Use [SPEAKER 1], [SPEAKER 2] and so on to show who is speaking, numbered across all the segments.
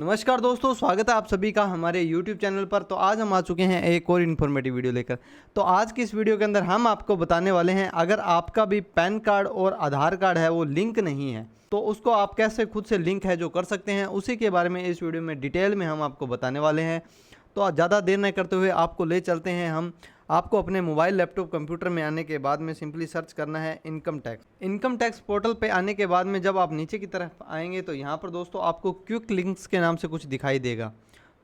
[SPEAKER 1] नमस्कार दोस्तों, स्वागत है आप सभी का हमारे YouTube चैनल पर। तो आज हम आ चुके हैं एक और इन्फॉर्मेटिव वीडियो लेकर। तो आज की इस वीडियो के अंदर हम आपको बताने वाले हैं, अगर आपका भी पैन कार्ड और आधार कार्ड है वो लिंक नहीं है तो उसको आप कैसे खुद से लिंक है जो कर सकते हैं, उसी के बारे में इस वीडियो में डिटेल में हम आपको बताने वाले हैं। तो आज ज़्यादा देर नहीं करते हुए आपको ले चलते हैं हम। आपको अपने मोबाइल, लैपटॉप, कंप्यूटर में आने के बाद में सिंपली सर्च करना है income tax. Income tax portal पे आने के बाद में जब आप नीचे की तरफ आएंगे तो यहाँ पर दोस्तों आपको क्विक लिंक्स के नाम से कुछ दिखाई देगा।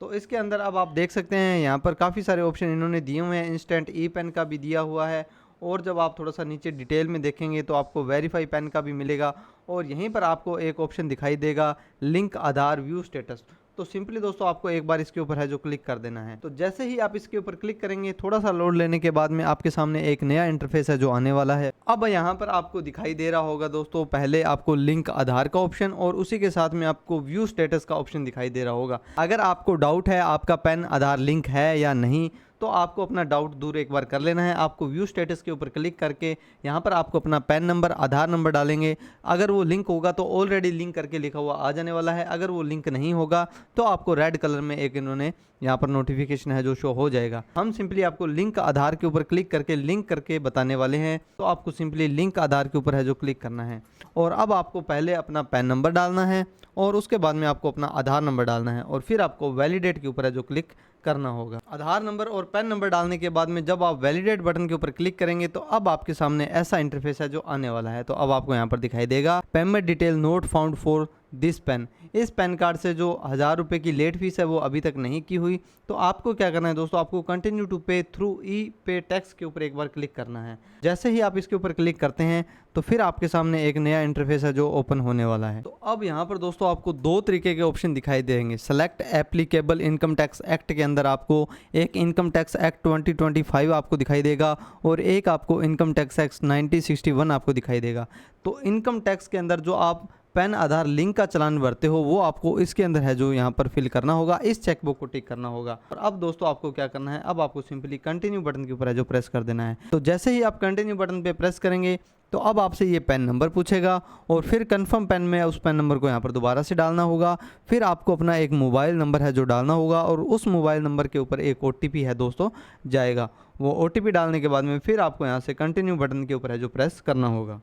[SPEAKER 1] तो इसके अंदर अब आप देख सकते हैं यहाँ पर काफ़ी सारे ऑप्शन इन्होंने दिए हुए हैं। इंस्टेंट ई पेन का भी दिया हुआ है, और जब आप थोड़ा सा नीचे डिटेल में देखेंगे तो आपको वेरीफाई पेन का भी मिलेगा, और यहीं पर आपको एक ऑप्शन दिखाई देगा लिंक आधार व्यू स्टेटस। तो सिंपली दोस्तों आपको एक बार इसके ऊपर है जो क्लिक कर देना है। तो जैसे ही आप इसके ऊपर क्लिक करेंगे, थोड़ा सा लोड लेने के बाद में आपके सामने एक नया इंटरफेस है जो आने वाला है। अब यहाँ पर आपको दिखाई दे रहा होगा दोस्तों, पहले आपको लिंक आधार का ऑप्शन और उसी के साथ में आपको व्यू स्टेटस का ऑप्शन दिखाई दे रहा होगा। अगर आपको डाउट है आपका पैन आधार लिंक है या नहीं, तो आपको अपना डाउट दूर एक बार कर लेना है। आपको व्यू स्टेटस के ऊपर क्लिक करके यहाँ पर आपको अपना पैन नंबर, आधार नंबर डालेंगे। अगर वो लिंक होगा तो ऑलरेडी लिंक करके लिखा हुआ आ जाने वाला है। अगर वो लिंक नहीं होगा तो आपको रेड कलर में एक इन्होंने यहाँ पर नोटिफिकेशन है जो शो हो जाएगा। हम सिंपली आपको लिंक आधार के ऊपर क्लिक करके लिंक करके बताने वाले हैं। तो आपको सिंपली लिंक आधार के ऊपर है जो क्लिक करना है, और अब आपको पहले अपना पैन नंबर डालना है और उसके बाद में आपको अपना आधार नंबर डालना है, और फिर आपको वैलिडेट के ऊपर है जो क्लिक करना होगा। आधार नंबर और पैन नंबर डालने के बाद में जब आप वैलिडेट बटन के ऊपर क्लिक करेंगे तो अब आपके सामने ऐसा इंटरफेस है जो आने वाला है। तो अब आपको यहाँ पर दिखाई देगा payment detail not found for this PAN. इस पैन कार्ड से जो 1000 रुपये की लेट फीस है वो अभी तक नहीं की हुई। तो आपको क्या करना है दोस्तों, आपको कंटिन्यू टू पे थ्रू ई पे टैक्स के ऊपर एक बार क्लिक करना है। जैसे ही आप इसके ऊपर क्लिक करते हैं तो फिर आपके सामने एक नया इंटरफेस है जो ओपन होने वाला है। तो अब यहाँ पर दोस्तों आपको दो तरीके के ऑप्शन दिखाई देंगे। Select applicable income tax act के अंदर आपको एक इनकम टैक्स एक्ट 2025 आपको दिखाई देगा, और एक आपको इनकम टैक्स एक्ट 1961 आपको दिखाई देगा। तो इनकम टैक्स के अंदर जो आप पैन आधार लिंक का चालान भरते हो वो आपको इसके अंदर है जो यहाँ पर फिल करना होगा, इस चेकबॉक्स को टिक करना होगा। और अब दोस्तों आपको क्या करना है, अब आपको सिंपली कंटिन्यू बटन के ऊपर है जो प्रेस कर देना है। तो जैसे ही आप कंटिन्यू बटन पे प्रेस करेंगे तो अब आपसे ये पैन नंबर पूछेगा, और फिर कंफर्म पैन में उस पैन नंबर को यहाँ पर दोबारा से डालना होगा। फिर आपको अपना एक मोबाइल नंबर है जो डालना होगा, और उस मोबाइल नंबर के ऊपर एक OTP है दोस्तों जाएगा। वो OTP डालने के बाद में फिर आपको यहाँ से कंटिन्यू बटन के ऊपर है जो प्रेस करना होगा।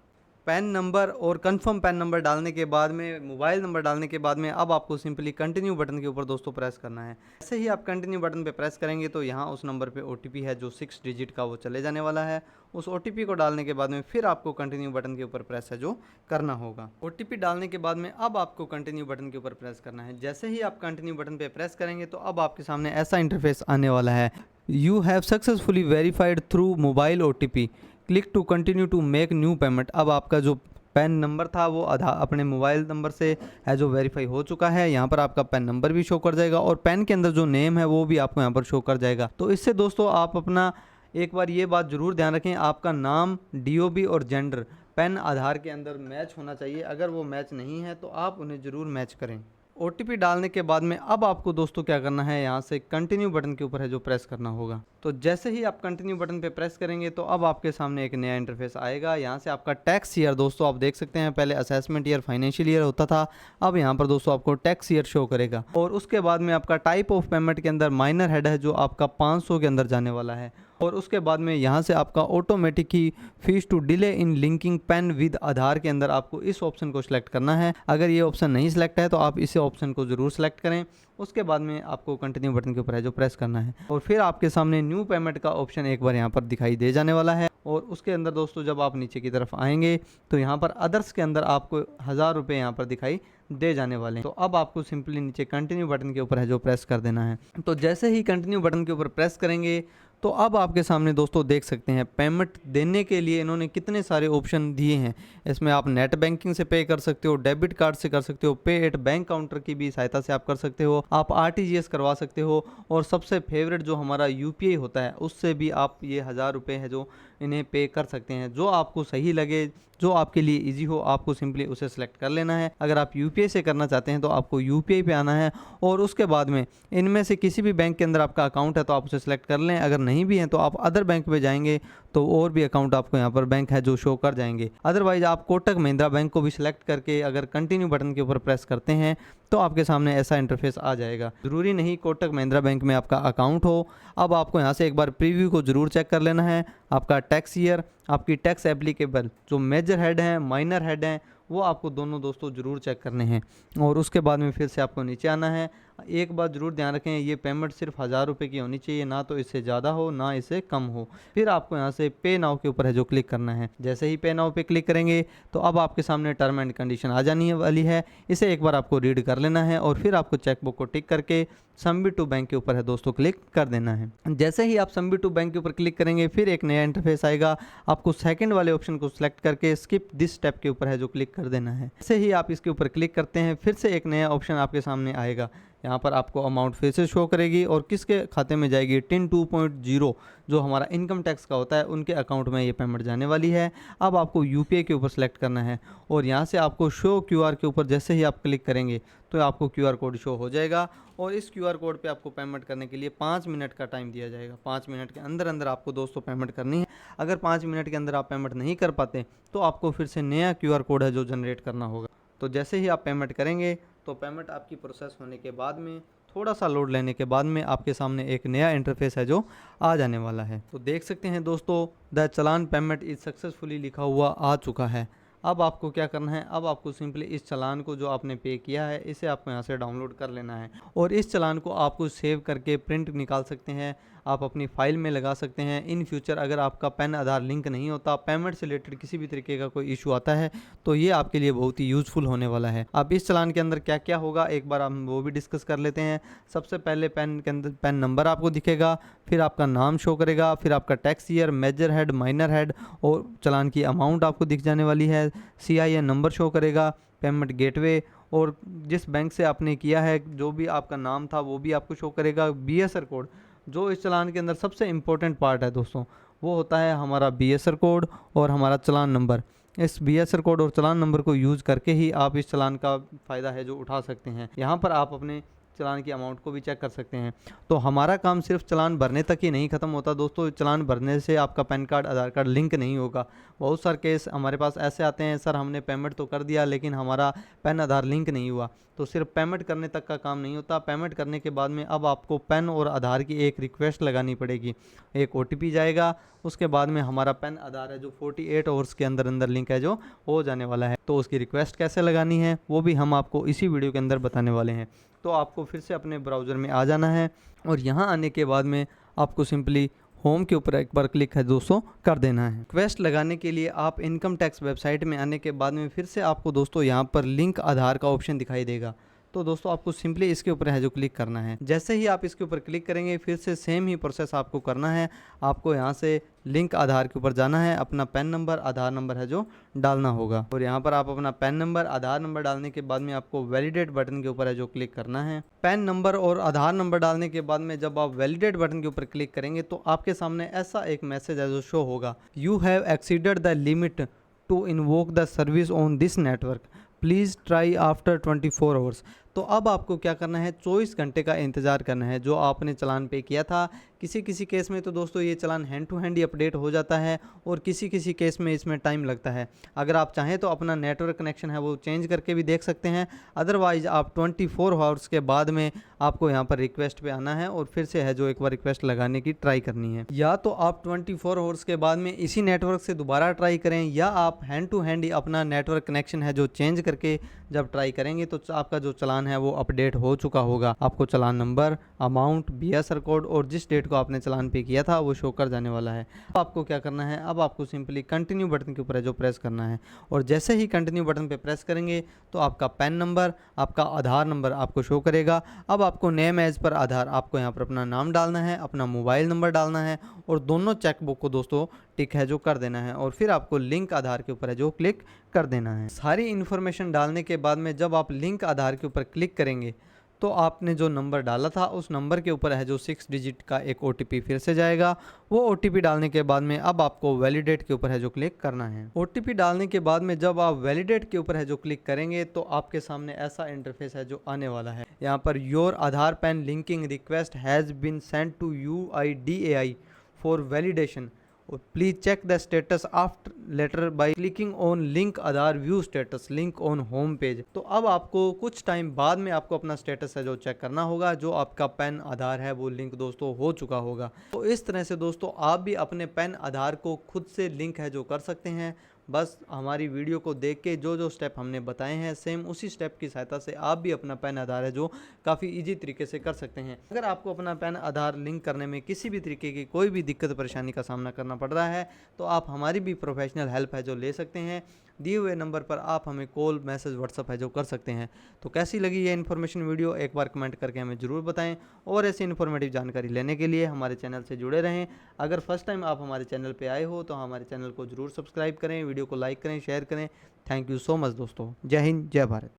[SPEAKER 1] पैन नंबर और कंफर्म पैन नंबर डालने के बाद में, मोबाइल नंबर डालने के बाद में अब आपको सिंपली कंटिन्यू बटन के ऊपर दोस्तों प्रेस करना है। जैसे ही आप कंटिन्यू बटन पे प्रेस करेंगे तो यहाँ उस नंबर पे OTP है जो 6 डिजिट का वो चले जाने वाला है। उस OTP को डालने के बाद में फिर आपको कंटिन्यू बटन के ऊपर प्रेस है जो करना होगा। OTP डालने के बाद में अब आपको कंटिन्यू बटन के ऊपर प्रेस करना है। जैसे ही आप कंटिन्यू बटन पे प्रेस करेंगे तो अब आपके सामने ऐसा इंटरफेस आने वाला है। You have successfully verified through mobile OTP, click to continue to make new payment. अब आपका जो पैन नंबर था वो अपने मोबाइल नंबर से है जो वेरीफाई हो चुका है। यहाँ पर आपका पैन नंबर भी शो कर जाएगा, और पैन के अंदर जो नेम है वो भी आपको यहाँ पर शो कर जाएगा। तो इससे दोस्तों आप अपना एक बार ये बात ज़रूर ध्यान रखें, आपका नाम, DOB और जेंडर पैन आधार के अंदर मैच होना चाहिए। अगर वो मैच नहीं है तो आप उन्हें ज़रूर मैच करें। OTP डालने के बाद में अब आपको दोस्तों क्या करना है, यहाँ से कंटिन्यू बटन के ऊपर है जो प्रेस करना होगा। तो जैसे ही आप कंटिन्यू बटन पे प्रेस करेंगे तो अब आपके सामने एक नया इंटरफेस आएगा। यहाँ से आपका टैक्स ईयर दोस्तों आप देख सकते हैं, पहले असेसमेंट ईयर, फाइनेंशियल ईयर होता था, अब यहाँ पर दोस्तों आपको टैक्स ईयर शो करेगा। और उसके बाद में आपका टाइप ऑफ पेमेंट के अंदर माइनर हेड है जो आपका 500 के अंदर जाने वाला है। और उसके बाद में यहाँ से आपका ऑटोमेटिक ही fees to delay in linking PAN with Aadhaar के अंदर आपको इस ऑप्शन को सिलेक्ट करना है। अगर ये ऑप्शन नहीं सिलेक्ट है तो आप इस ऑप्शन को ज़रूर सेलेक्ट करें। उसके बाद में आपको कंटिन्यू बटन के ऊपर है जो प्रेस करना है, और फिर आपके सामने न्यू पेमेंट का ऑप्शन एक बार यहाँ पर दिखाई दे जाने वाला है। और उसके अंदर दोस्तों जब आप नीचे की तरफ आएंगे तो यहाँ पर अदर्स के अंदर आपको 1000 रुपये यहाँ पर दिखाई दे जाने वाले हैं। तो अब आपको सिंपली नीचे कंटिन्यू बटन के ऊपर है जो प्रेस कर देना है। तो जैसे ही कंटिन्यू बटन के ऊपर प्रेस करेंगे तो अब आपके सामने दोस्तों देख सकते हैं पेमेंट देने के लिए इन्होंने कितने सारे ऑप्शन दिए हैं। इसमें आप नेट बैंकिंग से पे कर सकते हो, डेबिट कार्ड से कर सकते हो, पे एट बैंक काउंटर की भी सहायता से आप कर सकते हो, आप RTGS करवा सकते हो, और सबसे फेवरेट जो हमारा UPI होता है उससे भी आप ये 1000 रुपये है जो इन्हें पे कर सकते हैं। जो आपको सही लगे, जो आपके लिए इजी हो, आपको सिंपली उसे सेलेक्ट कर लेना है। अगर आप UPI से करना चाहते हैं तो आपको UPI पे आना है, और उसके बाद में इनमें से किसी भी बैंक के अंदर आपका अकाउंट है तो आप उसे सेलेक्ट कर लें। अगर नहीं भी है तो आप अदर बैंक पे जाएंगे तो और भी अकाउंट आपको यहाँ पर बैंक है जो शो कर जाएंगे। अदरवाइज आप कोटक महिंद्रा बैंक को भी सिलेक्ट करके अगर कंटिन्यू बटन के ऊपर प्रेस करते हैं तो आपके सामने ऐसा इंटरफेस आ जाएगा। ज़रूरी नहीं कोटक महिंद्रा बैंक में आपका अकाउंट हो। अब आपको यहाँ से एक बार प्रीव्यू को ज़रूर चेक कर लेना है। आपका टैक्स ईयर, आपकी टैक्स एप्लीकेबल, जो मेजर हेड हैं, माइनर हेड हैं, वो आपको दोनों दोस्तों ज़रूर चेक करने हैं। और उसके बाद में फिर से आपको नीचे आना है। एक बात ज़रूर ध्यान रखें, ये पेमेंट सिर्फ 1000 रुपये की होनी चाहिए, ना तो इससे ज़्यादा हो ना इससे कम हो। फिर आपको यहाँ से पे नाउ के ऊपर है जो क्लिक करना है। जैसे ही पे नाउ पे क्लिक करेंगे तो अब आपके सामने टर्म एंड कंडीशन आ जाने वाली है। इसे एक बार आपको रीड कर लेना है और फिर आपको चेकबुक को टिक करके सबमिट टू बैंक के ऊपर है दोस्तों क्लिक कर देना है। जैसे ही आप सबमिट टू बैंक के ऊपर क्लिक करेंगे फिर एक नया इंटरफेस आएगा। आपको सेकंड वाले ऑप्शन को सिलेक्ट करके स्किप दिस स्टेप के ऊपर है जो क्लिक कर देना है। जैसे ही आप इसके ऊपर क्लिक करते हैं फिर से एक नया ऑप्शन आपके सामने आएगा। यहाँ पर आपको अमाउंट फिर से शो करेगी और किसके खाते में जाएगी, टिन 2.0 जो हमारा इनकम टैक्स का होता है उनके अकाउंट में ये पेमेंट जाने वाली है। अब आपको यूपीआई के ऊपर सेलेक्ट करना है और यहाँ से आपको शो क्यूआर के ऊपर जैसे ही आप क्लिक करेंगे तो आपको क्यूआर कोड शो हो जाएगा और इस क्यूआर कोड पे आपको पेमेंट करने के लिए 5 मिनट का टाइम दिया जाएगा। 5 मिनट के अंदर अंदर आपको दोस्तों पेमेंट करनी है। अगर 5 मिनट के अंदर आप पेमेंट नहीं कर पाते तो आपको फिर से नया क्यूआर कोड है जो जनरेट करना होगा। तो जैसे ही आप पेमेंट करेंगे तो पेमेंट आपकी प्रोसेस होने के बाद में थोड़ा सा लोड लेने के बाद में आपके सामने एक नया इंटरफेस है जो आ जाने वाला है। तो देख सकते हैं दोस्तों, the challan payment is successfully लिखा हुआ आ चुका है। अब आपको क्या करना है, अब आपको सिंपली इस चालान को जो आपने पे किया है इसे आपको यहाँ से डाउनलोड कर लेना है और इस चालान को आपको सेव करके प्रिंट निकाल सकते हैं, आप अपनी फ़ाइल में लगा सकते हैं। इन फ्यूचर अगर आपका पैन आधार लिंक नहीं होता, पेमेंट से रिलेटेड किसी भी तरीके का कोई इशू आता है तो ये आपके लिए बहुत ही यूज़फुल होने वाला है। अब इस चालान के अंदर क्या क्या होगा एक बार हम वो भी डिस्कस कर लेते हैं। सबसे पहले पैन के अंदर पैन नंबर आपको दिखेगा, फिर आपका नाम शो करेगा, फिर आपका tax year, major head, minor head और चालान की अमाउंट आपको दिख जाने वाली है। CIN नंबर शो करेगा, पेमेंट गेटवे और जिस बैंक से आपने किया है जो भी आपका नाम था वो भी आपको शो करेगा। BSR कोड जो इस चालान के अंदर सबसे इम्पोर्टेंट पार्ट है दोस्तों, वो होता है हमारा BSR कोड और हमारा चालान नंबर। इस BSR कोड और चालान नंबर को यूज़ करके ही आप इस चालान का फ़ायदा है जो उठा सकते हैं। यहाँ पर आप अपने चालान की अमाउंट को भी चेक कर सकते हैं। तो हमारा काम सिर्फ चालान भरने तक ही नहीं ख़त्म होता दोस्तों। चालान भरने से आपका पैन कार्ड, आधार कार्ड लिंक नहीं होगा। बहुत सारे केस हमारे पास ऐसे आते हैं, सर हमने पेमेंट तो कर दिया लेकिन हमारा पैन आधार लिंक नहीं हुआ। तो सिर्फ पेमेंट करने तक का काम नहीं होता। पेमेंट करने के बाद में अब आपको पैन और आधार की एक रिक्वेस्ट लगानी पड़ेगी, एक OTP जाएगा, उसके बाद में हमारा पैन आधार है जो 48 आवर्स के अंदर अंदर लिंक है जो हो जाने वाला है। तो उसकी रिक्वेस्ट कैसे लगानी है वो भी हम आपको इसी वीडियो के अंदर बताने वाले हैं। तो आपको फिर से अपने ब्राउज़र में आ जाना है और यहाँ आने के बाद में आपको सिंपली होम के ऊपर एक बार क्लिक है दोस्तों कर देना है। रिक्वेस्ट लगाने के लिए आप इनकम टैक्स वेबसाइट में आने के बाद में फिर से आपको दोस्तों यहाँ पर लिंक आधार का ऑप्शन दिखाई देगा। तो दोस्तों आपको सिंपली इसके ऊपर है जो क्लिक करना है। जैसे ही आप इसके ऊपर क्लिक करेंगे फिर से सेम ही प्रोसेस आपको करना है। आपको यहाँ से लिंक आधार के ऊपर जाना है, अपना पैन नंबर, आधार नंबर है जो डालना होगा और यहाँ पर आप अपना पैन नंबर, आधार नंबर डालने के बाद में आपको वैलिडेट बटन के ऊपर है जो क्लिक करना है। पैन नंबर और आधार नंबर डालने के बाद में जब आप वैलिडेट बटन के ऊपर क्लिक करेंगे तो आपके सामने ऐसा एक मैसेज है जो शो होगा, you have exceeded the limit to invoke the service on this network, please try after 24 hours. तो अब आपको क्या करना है, 24 घंटे का इंतज़ार करना है जो आपने चालान पे किया था। किसी किसी केस में तो दोस्तों ये चालान हैंड टू हैंड ही अपडेट हो जाता है और किसी किसी केस में इसमें टाइम लगता है। अगर आप चाहें तो अपना नेटवर्क कनेक्शन है वो चेंज करके भी देख सकते हैं, अदरवाइज़ आप 24 आवर्स के बाद में आपको यहाँ पर रिक्वेस्ट पे आना है और फिर से है जो एक बार रिक्वेस्ट लगाने की ट्राई करनी है। या तो आप 24 आवर्स के बाद में इसी नेटवर्क से दोबारा ट्राई करें या आप हैंड टू हैंड ही अपना नेटवर्क कनेक्शन है जो चेंज करके जब ट्राई करेंगे तो आपका जो चालान है वो अपडेट हो चुका होगा। आपको चालान नंबर, अमाउंट, BSR कोड और जिस डेट को आपने चालान पे किया था वो शो कर जाने वाला है। अब आपको क्या करना है, अब आपको सिंपली कंटिन्यू बटन के ऊपर है जो प्रेस करना है और जैसे ही कंटिन्यू बटन पे प्रेस करेंगे तो आपका पैन नंबर, आपका आधार नंबर आपको शो करेगा। अब आपको नेम एज पर आधार, आपको यहाँ पर अपना नाम डालना है, अपना मोबाइल नंबर डालना है और दोनों चेकबुक को दोस्तों टिक है जो कर देना है और फिर आपको लिंक आधार के ऊपर है जो क्लिक कर देना है। सारी इन्फॉर्मेशन डालने के बाद में जब आप लिंक आधार के ऊपर क्लिक करेंगे तो आपने जो नंबर डाला था उस नंबर के ऊपर है जो 6 डिजिट का एक OTP फिर से जाएगा। वो OTP डालने के बाद में अब आपको वैलिडेट के ऊपर है जो क्लिक करना है। OTP डालने के बाद में जब आप वैलिडेट के ऊपर है जो क्लिक करेंगे तो आपके सामने ऐसा इंटरफेस है जो आने वाला है। यहाँ पर your Aadhaar PAN linking request has been send to UIDAI for validation please check the status after later by clicking on link Aadhaar view status link on home page. तो अब आपको कुछ टाइम बाद में आपको अपना स्टेटस है जो चेक करना होगा, जो आपका पैन आधार है वो लिंक दोस्तों हो चुका होगा। तो इस तरह से दोस्तों आप भी अपने पैन आधार को खुद से लिंक है जो कर सकते हैं। बस हमारी वीडियो को देख के जो जो स्टेप हमने बताए हैं सेम उसी स्टेप की सहायता से आप भी अपना पैन आधार है जो काफ़ी इजी तरीके से कर सकते हैं। अगर आपको अपना पैन आधार लिंक करने में किसी भी तरीके की कोई भी दिक्कत परेशानी का सामना करना पड़ रहा है तो आप हमारी भी प्रोफेशनल हेल्प है जो ले सकते हैं। दिए हुए नंबर पर आप हमें कॉल मैसेज व्हाट्सअप है जो कर सकते हैं। तो कैसी लगी ये इन्फॉर्मेशन वीडियो एक बार कमेंट करके हमें ज़रूर बताएं और ऐसी इन्फॉर्मेटिव जानकारी लेने के लिए हमारे चैनल से जुड़े रहें। अगर फर्स्ट टाइम आप हमारे चैनल पे आए हो तो हमारे चैनल को ज़रूर सब्सक्राइब करें, वीडियो को लाइक करें, शेयर करें। थैंक यू सो मच दोस्तों। जय हिंद, जय भारत।